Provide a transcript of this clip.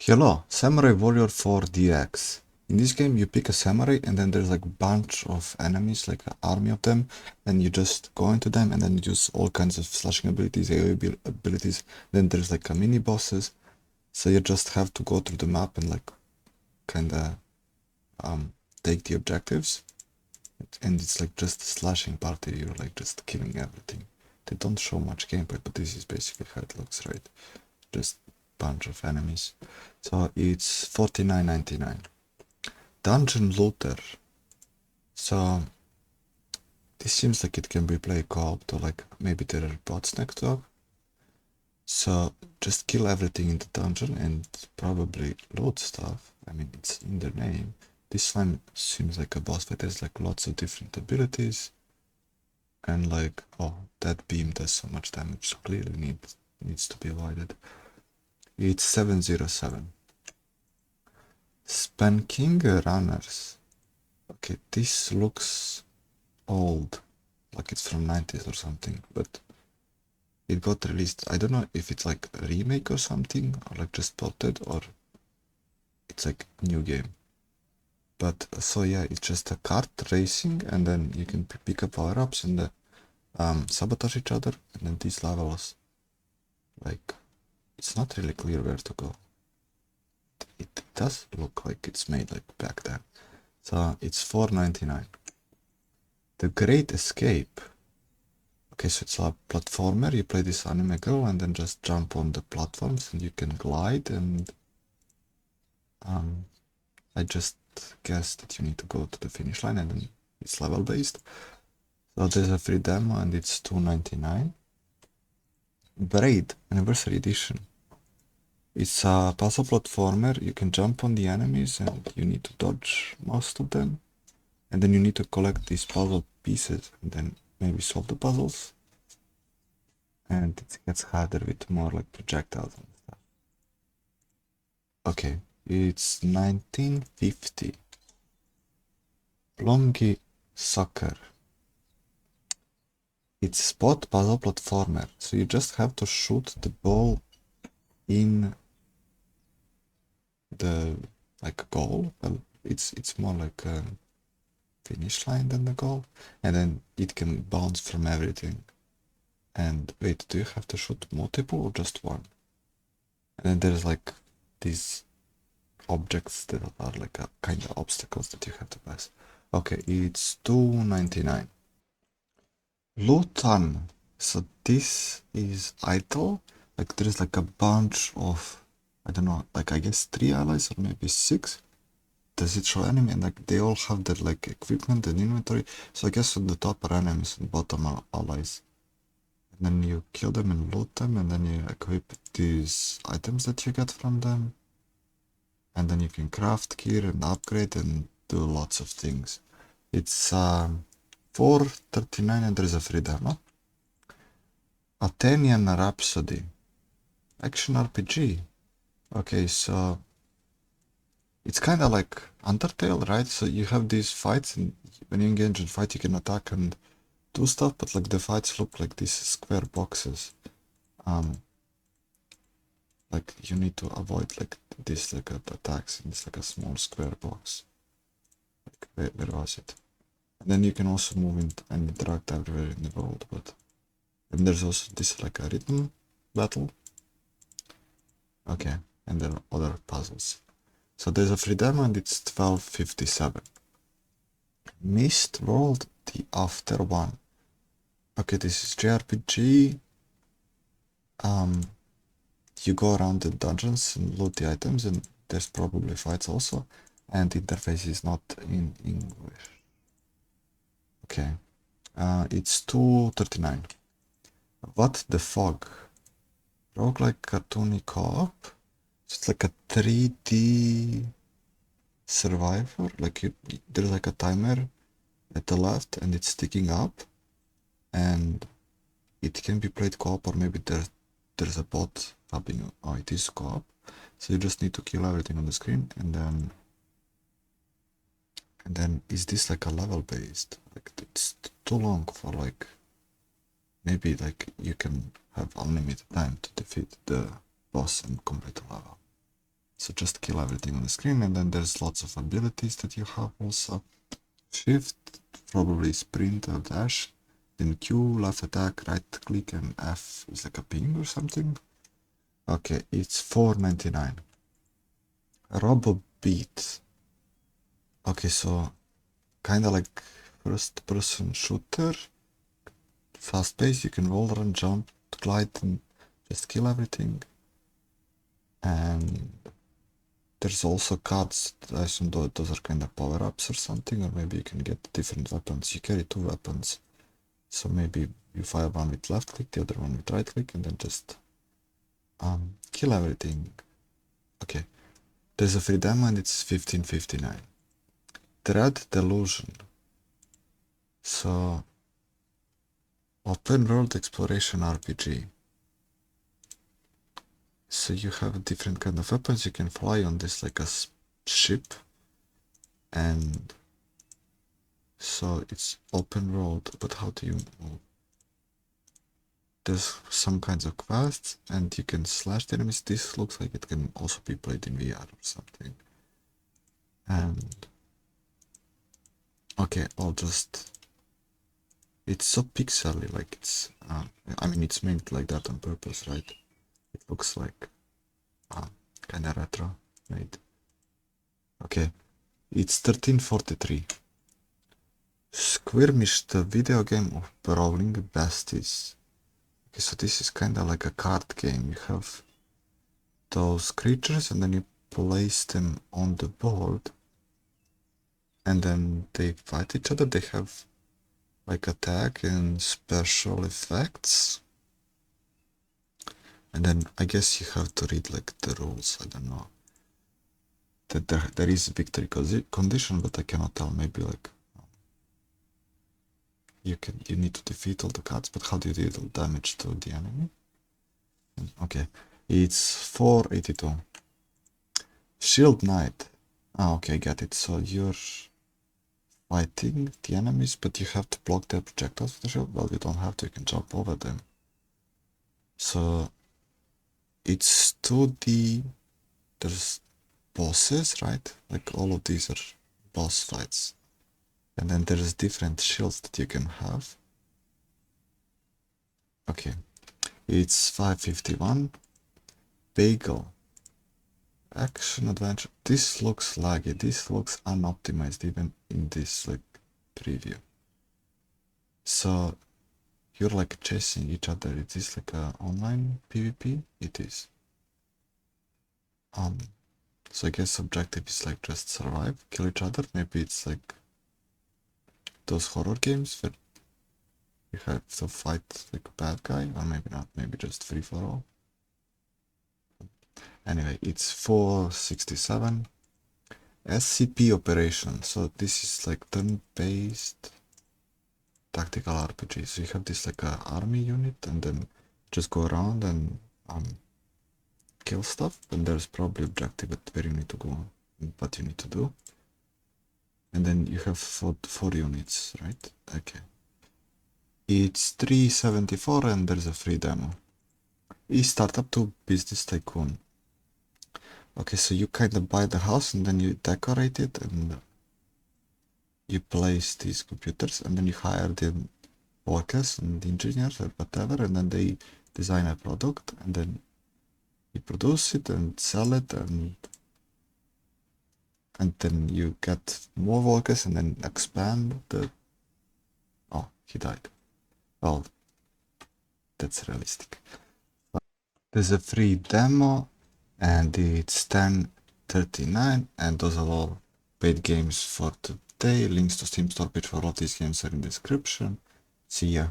Hello, Samurai Warrior 4 DX. In this game you pick a samurai and then there's like a bunch of enemies, like an army of them, and you just go into them and then you use all kinds of slashing abilities, AoE abilities, then there's like a mini bosses, so you just have to go through the map and like kinda take the objectives, and it's like just a slashing party, you're like just killing everything. They don't show much gameplay, but this is basically how it looks, right? Just bunch of enemies. So it's $49.99. Dungeon Looter. So this seems like it can be played co-op, to like maybe there are bots next door. So just kill everything in the dungeon and probably loot stuff. I mean, it's in the name. This one seems like a boss fight. There's like lots of different abilities. And like, oh, that beam does so much damage, so clearly needs to be avoided. It's 707. Spanking Runners. Okay, this looks old, like it's from 90s or something, but it got released. I don't know if it's like a remake or something, or like just ported, or it's like a new game. But so yeah, it's just a kart racing, and then you can pick up power-ups and sabotage each other, and then these levels, like, it's not really clear where to go. It does look like it's made like back then. So it's $4.99. The Great Escape. Okay, so it's a platformer. You play this anime girl and then just jump on the platforms and you can glide, and I just guess that you need to go to the finish line, and then it's level based. So there's a free demo and it's $2.99. Braid Anniversary Edition. It's a puzzle platformer. You can jump on the enemies and you need to dodge most of them. And then you need to collect these puzzle pieces and then maybe solve the puzzles. And it gets harder with more like projectiles and stuff. Okay, it's 1950. Blumgi Soccer. It's spot puzzle platformer, so you just have to shoot the ball in the like goal. Well, it's more like a finish line than the goal, and then it can bounce from everything. And wait, do you have to shoot multiple or just one? And then there's like these objects that are like a kind of obstacles that you have to pass. Okay, it's $2.99. Lootun. So this is idle. Like there's like a bunch of, I don't know, like I guess 3 allies or maybe 6. Does it show enemy? And like they all have their like equipment and inventory. So I guess on the top are enemies and bottom are allies. And then you kill them and loot them, and then you equip these items that you get from them. And then you can craft gear and upgrade and do lots of things. It's $4.39 and there is a free demo. Athenian Rhapsody. Action RPG. Okay, so it's kind of like Undertale, right? So you have these fights, and when you engage in fight you can attack and do stuff, but like the fights look like these square boxes. Like you need to avoid like this like attacks, and it's like a small square box. Like where was it? And then you can also move in and interact everywhere in the world, but and there's also this like a rhythm battle. Okay, and there are other puzzles. So there's a free demo and it's $12.57. MistWorld, the After One. Okay, this is JRPG. You go around the dungeons and loot the items, and there's probably fights also, and the interface is not in English. Okay, it's $2.39. What the Fog? Roguelike cartoony co-op. It's like a 3D survivor. Like there's like a timer at the left, and it's ticking up, and it can be played co-op, or maybe there's a bot helping. Oh, it is co-op. So you just need to kill everything on the screen, and then is this like a level based? Like it's too long for like, maybe like you can have unlimited time to defeat the boss and complete the level. So just kill everything on the screen, and then there's lots of abilities that you have also. Shift, probably sprint or dash, then Q, left attack, right click, and F is like a ping or something. Okay, it's $4.99. ROBOBEAT. Okay, so kinda like first person shooter. Fast pace, you can roll, run, jump, glide, and just kill everything. And there's also cards. I assume those are kind of power-ups or something, or maybe you can get different weapons. You carry 2 weapons. So maybe you fire one with left click, the other one with right click, and then just kill everything. Okay. There's a free demo and it's $15.59. Delusion. So open world exploration RPG. So you have different kind of weapons. You can fly on this like a ship, and so it's open world, but how do you move? There's some kinds of quests, and you can slash the enemies. This looks like it can also be played in VR or something. And okay, it's so pixely, like it's I mean, it's made like that on purpose, right? It looks like kind of retro made. Okay, it's $13.43. SQUIRMISH, the video game of Brawling, Beasties. Okay, so this is kind of like a card game. You have those creatures and then you place them on the board, and then they fight each other. They have like attack and special effects. And then I guess you have to read like the rules. I don't know. That there is a victory condition, but I cannot tell. Maybe like you need to defeat all the cards, but how do you deal damage to the enemy? Okay, it's $4.82. Shield Knight. Okay, get it. So you're fighting the enemies, but you have to block their projectiles with the shield. Well, you don't have to. You can jump over them. So it's 2D. There's bosses, right? Like all of these are boss fights. And then there's different shields that you can have. Okay, it's $5.51. Bagel. Action adventure. This looks laggy. This looks unoptimized even in this like preview. So you're like chasing each other. Is this like a online PvP? It is. So I guess objective is like just survive, kill each other. Maybe it's like those horror games where you have to fight like a bad guy, or maybe not, maybe just free for all. Anyway, it's $4.67. SCP Operations. So this is like turn-based tactical RPG. So you have this like a army unit, and then just go around and kill stuff. And there's probably objective at where you need to go, what you need to do. And then you have four units, right? Okay. It's $3.74 and there's a free demo. Startup to Business Tycoon. Okay, so you kind of buy the house and then you decorate it and you place these computers and then you hire the workers and engineers or whatever, and then they design a product and then you produce it and sell it, and then you get more workers and then expand the... Oh, he died. Well, that's realistic. There's a free demo and it's $10.39, and those are all paid games for today. Links to Steam store page for all of these games are in the description. See ya.